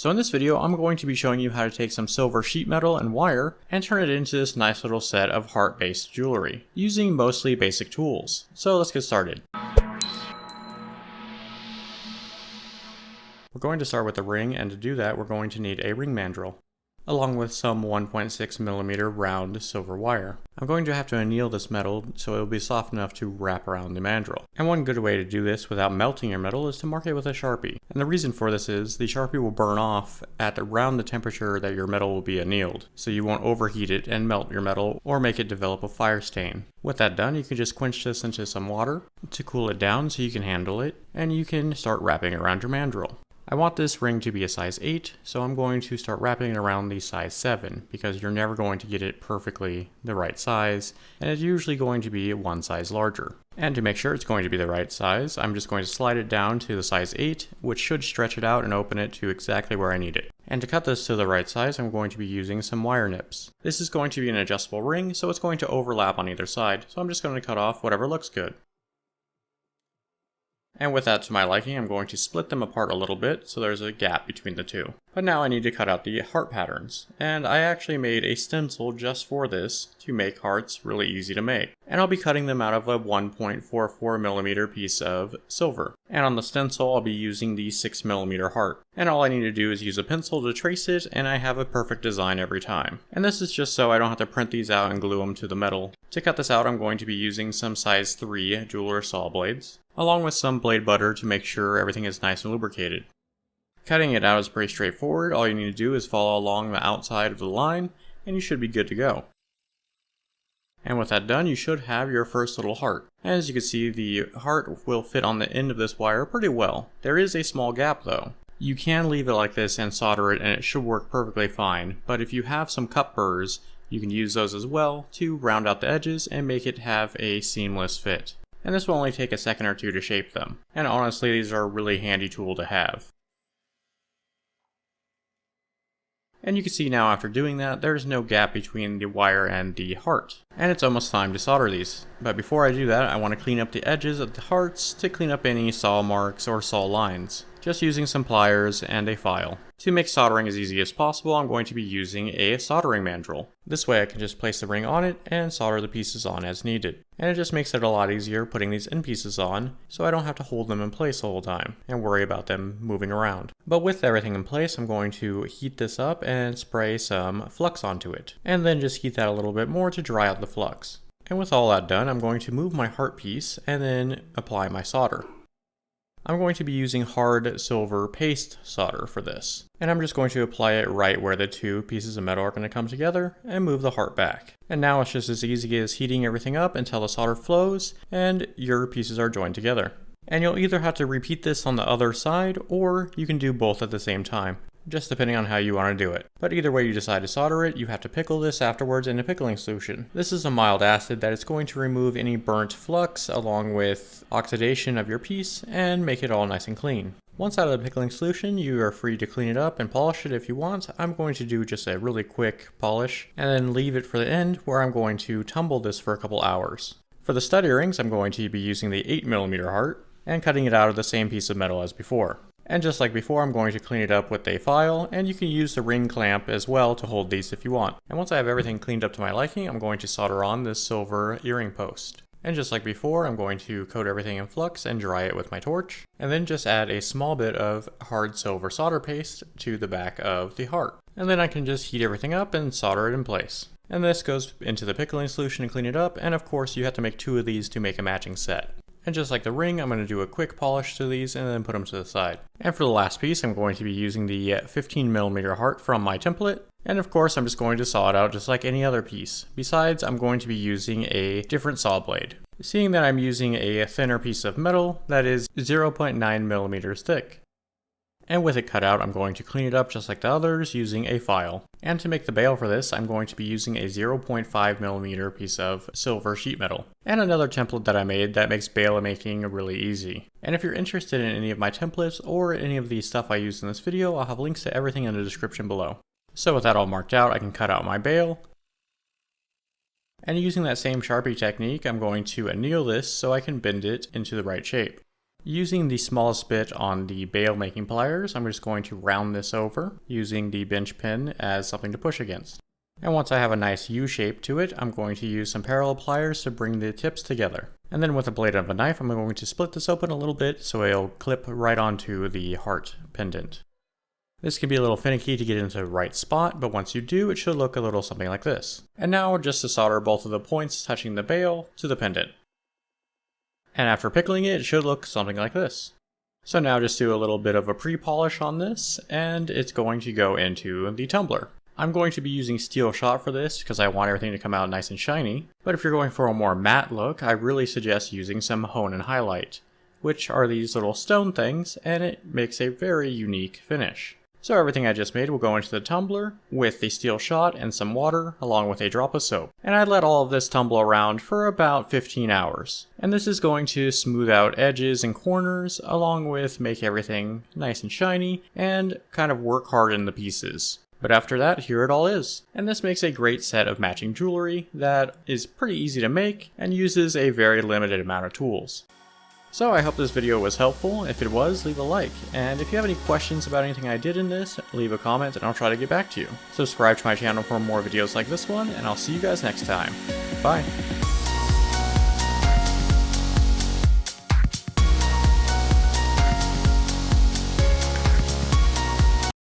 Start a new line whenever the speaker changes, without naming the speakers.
So in this video, I'm going to be showing you how to take some silver sheet metal and wire and turn it into this nice little set of heart-based jewelry, using mostly basic tools. So let's get started. We're going to start with the ring, and to do that, we're going to need a ring mandrel, along with some 1.6mm round silver wire. I'm going to have to anneal this metal so it will be soft enough to wrap around the mandrel. And one good way to do this without melting your metal is to mark it with a Sharpie. And the reason for this is the Sharpie will burn off at around the temperature that your metal will be annealed, so you won't overheat it and melt your metal or make it develop a fire stain. With that done, you can just quench this into some water to cool it down so you can handle it, and you can start wrapping it around your mandrel. I want this ring to be a size 8, so I'm going to start wrapping it around the size 7, because you're never going to get it perfectly the right size, and it's usually going to be one size larger. And to make sure it's going to be the right size, I'm just going to slide it down to the size 8, which should stretch it out and open it to exactly where I need it. And to cut this to the right size, I'm going to be using some wire nips. This is going to be an adjustable ring, so it's going to overlap on either side, so I'm just going to cut off whatever looks good. And with that to my liking, I'm going to split them apart a little bit so there's a gap between the two. But now I need to cut out the heart patterns, and I actually made a stencil just for this to make hearts really easy to make. And I'll be cutting them out of a 1.44mm piece of silver. And on the stencil I'll be using the 6mm heart. And all I need to do is use a pencil to trace it, and I have a perfect design every time. And this is just so I don't have to print these out and glue them to the metal. To cut this out, I'm going to be using some size 3 jeweler saw blades, along with some blade butter to make sure everything is nice and lubricated. Cutting it out is pretty straightforward. All you need to do is follow along the outside of the line, and you should be good to go. And with that done, you should have your first little heart. As you can see, the heart will fit on the end of this wire pretty well. There is a small gap though. You can leave it like this and solder it, and it should work perfectly fine, but if you have some cut burrs, you can use those as well to round out the edges and make it have a seamless fit. And this will only take a second or two to shape them. And honestly, these are a really handy tool to have. And you can see now after doing that, there's no gap between the wire and the heart. And it's almost time to solder these. But before I do that, I want to clean up the edges of the hearts to clean up any saw marks or saw lines, just using some pliers and a file. To make soldering as easy as possible, I'm going to be using a soldering mandrel. This way I can just place the ring on it and solder the pieces on as needed. And it just makes it a lot easier putting these end pieces on, so I don't have to hold them in place the whole time and worry about them moving around. But with everything in place, I'm going to heat this up and spray some flux onto it, and then just heat that a little bit more to dry out the flux. And with all that done, I'm going to move my heart piece and then apply my solder. I'm going to be using hard silver paste solder for this. And I'm just going to apply it right where the two pieces of metal are going to come together and move the heart back. And now it's just as easy as heating everything up until the solder flows and your pieces are joined together. And you'll either have to repeat this on the other side, or you can do both at the same time, just depending on how you want to do it. But either way you decide to solder it, you have to pickle this afterwards in a pickling solution. This is a mild acid that is going to remove any burnt flux along with oxidation of your piece and make it all nice and clean. Once out of the pickling solution, you are free to clean it up and polish it if you want. I'm going to do just a really quick polish and then leave it for the end, where I'm going to tumble this for a couple hours. For the stud earrings, I'm going to be using the 8mm heart and cutting it out of the same piece of metal as before. And just like before, I'm going to clean it up with a file, and you can use the ring clamp as well to hold these if you want. And once I have everything cleaned up to my liking, I'm going to solder on this silver earring post. And just like before, I'm going to coat everything in flux and dry it with my torch, and then just add a small bit of hard silver solder paste to the back of the heart. And then I can just heat everything up and solder it in place. And this goes into the pickling solution and clean it up, and of course you have to make 2 of these to make a matching set. And just like the ring, I'm going to do a quick polish to these and then put them to the side. And for the last piece, I'm going to be using the 15mm heart from my template. And of course, I'm just going to saw it out just like any other piece. Besides, I'm going to be using a different saw blade, seeing that I'm using a thinner piece of metal that is 0.9mm thick. And with it cut out, I'm going to clean it up just like the others using a file. And to make the bail for this, I'm going to be using a 0.5mm piece of silver sheet metal. And another template that I made that makes bail making really easy. And if you're interested in any of my templates or any of the stuff I used in this video, I'll have links to everything in the description below. So with that all marked out, I can cut out my bail. And using that same Sharpie technique, I'm going to anneal this so I can bend it into the right shape. Using the smallest bit on the bail making pliers, I'm just going to round this over using the bench pin as something to push against. And once I have a nice U shape to it, I'm going to use some parallel pliers to bring the tips together. And then with a blade of a knife, I'm going to split this open a little bit so it'll clip right onto the heart pendant. This can be a little finicky to get into the right spot, but once you do, it should look a little something like this. And now just to solder both of the points touching the bail to the pendant. And after pickling it, it should look something like this. So now just do a little bit of a pre-polish on this, and it's going to go into the tumbler. I'm going to be using steel shot for this because I want everything to come out nice and shiny, but if you're going for a more matte look, I really suggest using some hone and highlight, which are these little stone things, and it makes a very unique finish. So everything I just made will go into the tumbler with the steel shot and some water along with a drop of soap. And I let all of this tumble around for about 15 hours. And this is going to smooth out edges and corners along with make everything nice and shiny and kind of work hard in the pieces. But after that, here it all is. And this makes a great set of matching jewelry that is pretty easy to make and uses a very limited amount of tools. So I hope this video was helpful. If it was, leave a like. And if you have any questions about anything I did in this, leave a comment and I'll try to get back to you. Subscribe to my channel for more videos like this one, and I'll see you guys next time. Bye!